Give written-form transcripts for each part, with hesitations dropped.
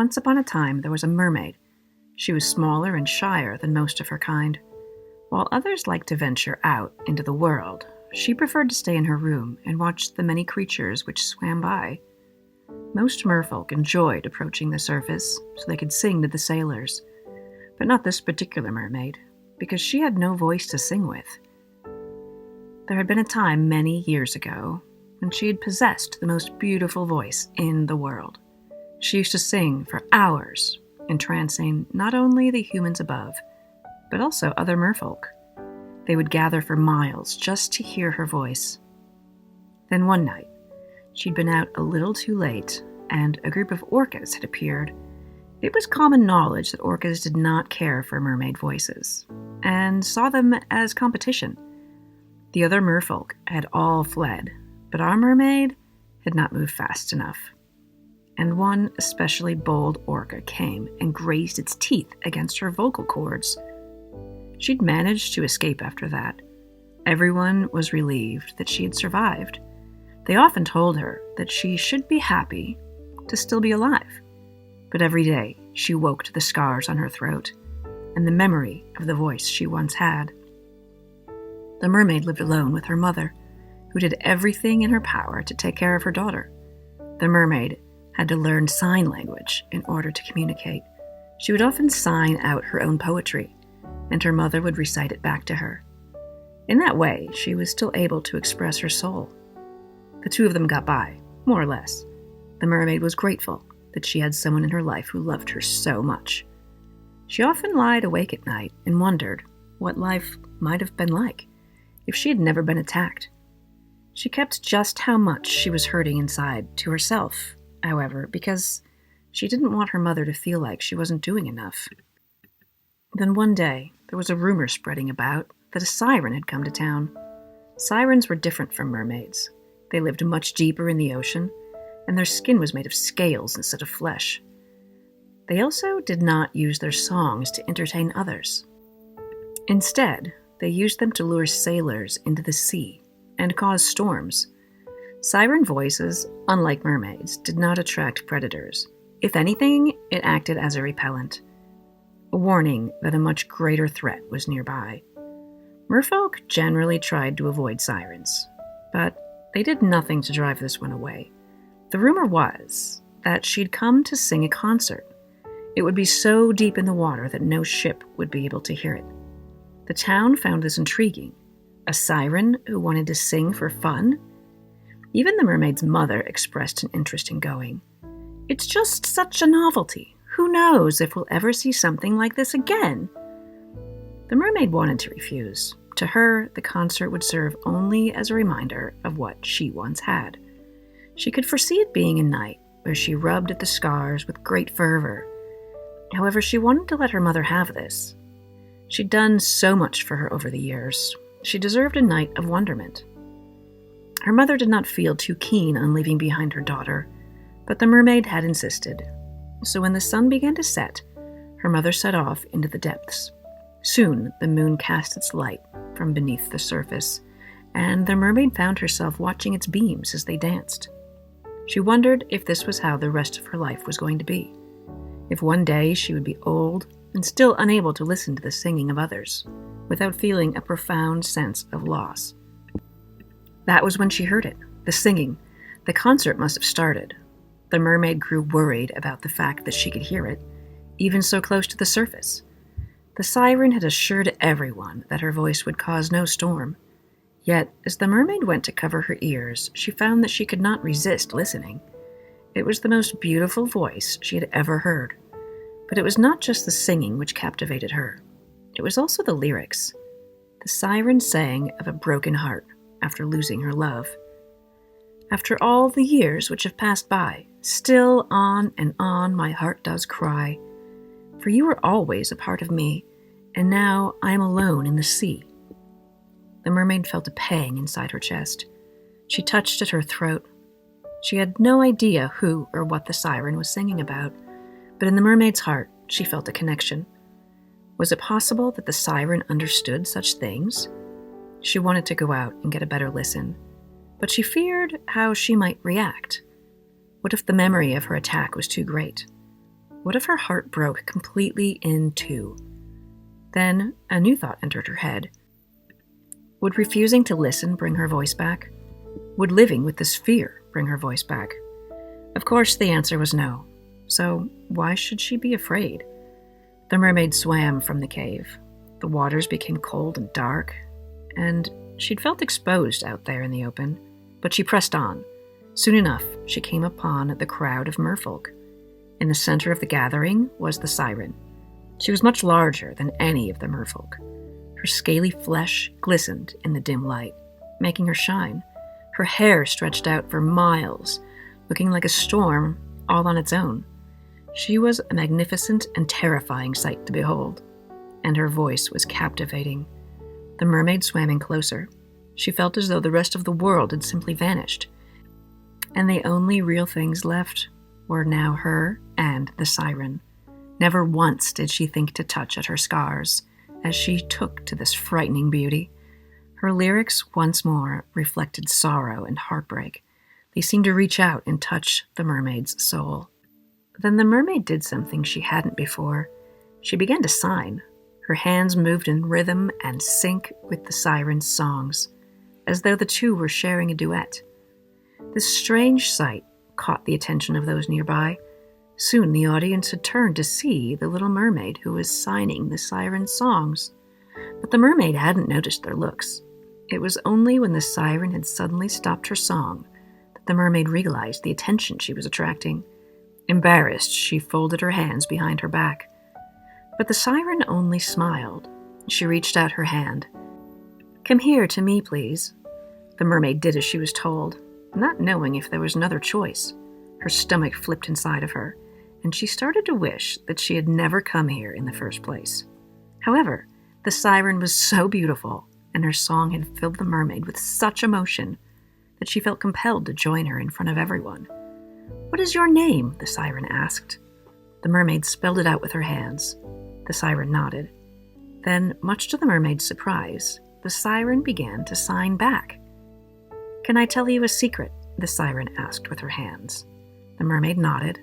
Once upon a time, there was a mermaid. She was smaller and shyer than most of her kind. While others liked to venture out into the world, she preferred to stay in her room and watch the many creatures which swam by. Most merfolk enjoyed approaching the surface so they could sing to the sailors, but not this particular mermaid, because she had no voice to sing with. There had been a time many years ago when she had possessed the most beautiful voice in the world. She used to sing for hours, entrancing not only the humans above, but also other merfolk. They would gather for miles just to hear her voice. Then one night, she'd been out a little too late, and a group of orcas had appeared. It was common knowledge that orcas did not care for mermaid voices, and saw them as competition. The other merfolk had all fled, but our mermaid had not moved fast enough. And one especially bold orca came and grazed its teeth against her vocal cords. She'd managed to escape after that. Everyone was relieved that she had survived. They often told her that she should be happy to still be alive. But every day she woke to the scars on her throat and the memory of the voice she once had. The mermaid lived alone with her mother, who did everything in her power to take care of her daughter. The mermaid had to learn sign language in order to communicate. She would often sign out her own poetry, and her mother would recite it back to her. In that way, she was still able to express her soul. The two of them got by, more or less. The mermaid was grateful that she had someone in her life who loved her so much. She often lied awake at night and wondered what life might have been like if she had never been attacked. She kept just how much she was hurting inside to herself, however, because she didn't want her mother to feel like she wasn't doing enough. Then one day, there was a rumor spreading about that a siren had come to town. Sirens were different from mermaids. They lived much deeper in the ocean, and their skin was made of scales instead of flesh. They also did not use their songs to entertain others. Instead, they used them to lure sailors into the sea and cause storms. Siren voices, unlike mermaids, did not attract predators. If anything, it acted as a repellent, a warning that a much greater threat was nearby. Merfolk generally tried to avoid sirens, but they did nothing to drive this one away. The rumor was that she'd come to sing a concert. It would be so deep in the water that no ship would be able to hear it. The town found this intriguing. A siren who wanted to sing for fun? Even the mermaid's mother expressed an interest in going. It's just such a novelty. Who knows if we'll ever see something like this again? The mermaid wanted to refuse. To her, the concert would serve only as a reminder of what she once had. She could foresee it being a night where she rubbed at the scars with great fervor. However, she wanted to let her mother have this. She'd done so much for her over the years. She deserved a night of wonderment. Her mother did not feel too keen on leaving behind her daughter, but the mermaid had insisted. So when the sun began to set, her mother set off into the depths. Soon the moon cast its light from beneath the surface, and the mermaid found herself watching its beams as they danced. She wondered if this was how the rest of her life was going to be, if one day she would be old and still unable to listen to the singing of others, without feeling a profound sense of loss. That was when she heard it, the singing. The concert must have started. The mermaid grew worried about the fact that she could hear it, even so close to the surface. The siren had assured everyone that her voice would cause no storm. Yet, as the mermaid went to cover her ears, she found that she could not resist listening. It was the most beautiful voice she had ever heard. But it was not just the singing which captivated her. It was also the lyrics. The siren sang of a broken heart after losing her love. After all the years which have passed by, still on and on my heart does cry. For you were always a part of me, and now I am alone in the sea. The mermaid felt a pang inside her chest. She touched at her throat. She had no idea who or what the siren was singing about, but in the mermaid's heart, she felt a connection. Was it possible that the siren understood such things? She wanted to go out and get a better listen, but she feared how she might react. What if the memory of her attack was too great? What if her heart broke completely in two? Then a new thought entered her head. Would refusing to listen bring her voice back? Would living with this fear bring her voice back? Of course, the answer was no. So why should she be afraid? The mermaid swam from the cave. The waters became cold and dark, and she'd felt exposed out there in the open, but she pressed on. Soon enough, she came upon the crowd of merfolk. In the center of the gathering was the Siren. She was much larger than any of the merfolk. Her scaly flesh glistened in the dim light, making her shine. Her hair stretched out for miles, looking like a storm all on its own. She was a magnificent and terrifying sight to behold, and her voice was captivating. The mermaid swam in closer. She felt as though the rest of the world had simply vanished, and the only real things left were now her and the Siren. Never once did she think to touch at her scars as she took to this frightening beauty. Her lyrics once more reflected sorrow and heartbreak. They seemed to reach out and touch the mermaid's soul. Then the mermaid did something she hadn't before. She began to sign. Her hands moved in rhythm and sync with the Siren's songs, as though the two were sharing a duet. This strange sight caught the attention of those nearby. Soon the audience had turned to see the little mermaid who was signing the Siren's songs. But the mermaid hadn't noticed their looks. It was only when the Siren had suddenly stopped her song that the mermaid realized the attention she was attracting. Embarrassed, she folded her hands behind her back. But the Siren only smiled. She reached out her hand. "Come here to me, please." The mermaid did as she was told, not knowing if there was another choice. Her stomach flipped inside of her, and she started to wish that she had never come here in the first place. However, the Siren was so beautiful, and her song had filled the mermaid with such emotion that she felt compelled to join her in front of everyone. "What is your name?" the Siren asked. The mermaid spelled it out with her hands. The Siren nodded. Then, much to the mermaid's surprise, the Siren began to sign back. "Can I tell you a secret?" the Siren asked with her hands. The mermaid nodded.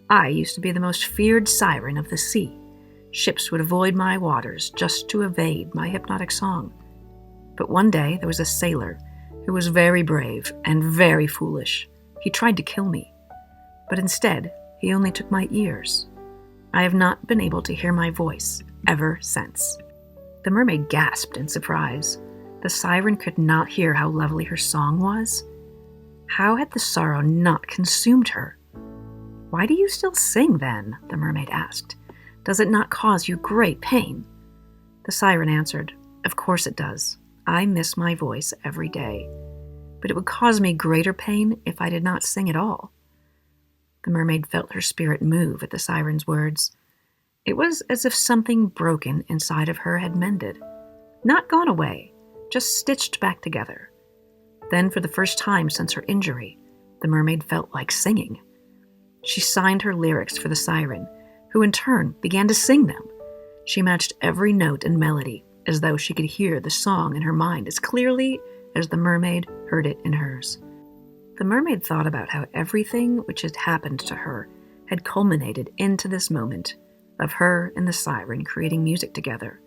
"I used to be the most feared siren of the sea. Ships would avoid my waters just to evade my hypnotic song. But one day there was a sailor who was very brave and very foolish. He tried to kill me, but instead he only took my ears. I have not been able to hear my voice ever since." The mermaid gasped in surprise. The Siren could not hear how lovely her song was. How had the sorrow not consumed her? "Why do you still sing, then?" the mermaid asked. "Does it not cause you great pain?" The Siren answered, "Of course it does. I miss my voice every day. But it would cause me greater pain if I did not sing at all." The mermaid felt her spirit move at the Siren's words. It was as if something broken inside of her had mended. Not gone away, just stitched back together. Then, for the first time since her injury, the mermaid felt like singing. She signed her lyrics for the Siren, who in turn began to sing them. She matched every note and melody, as though she could hear the song in her mind as clearly as the mermaid heard it in hers. The mermaid thought about how everything which had happened to her had culminated into this moment of her and the Siren creating music together,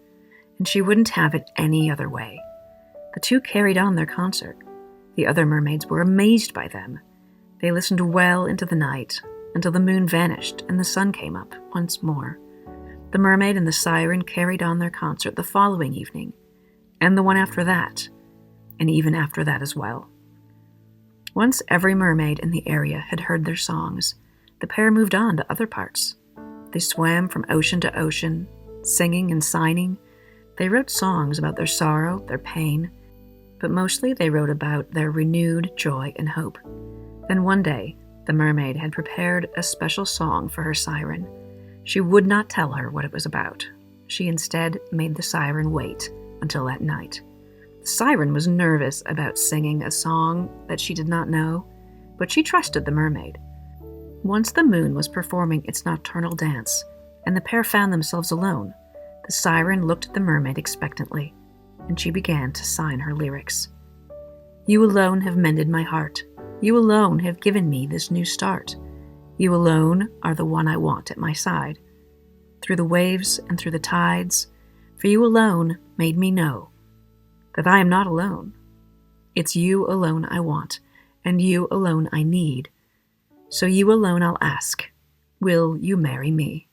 and she wouldn't have it any other way. The two carried on their concert. The other mermaids were amazed by them. They listened well into the night, until the moon vanished and the sun came up once more. The mermaid and the Siren carried on their concert the following evening, and the one after that, and even after that as well. Once every mermaid in the area had heard their songs, the pair moved on to other parts. They swam from ocean to ocean, singing and signing. They wrote songs about their sorrow, their pain, but mostly they wrote about their renewed joy and hope. Then one day, the mermaid had prepared a special song for her Siren. She would not tell her what it was about. She instead made the Siren wait until that night. The Siren was nervous about singing a song that she did not know, but she trusted the mermaid. Once the moon was performing its nocturnal dance, and the pair found themselves alone, the Siren looked at the mermaid expectantly, and she began to sign her lyrics. "You alone have mended my heart. You alone have given me this new start. You alone are the one I want at my side, through the waves and through the tides, for you alone made me know that I am not alone. It's you alone I want, and you alone I need. So you alone I'll ask, will you marry me?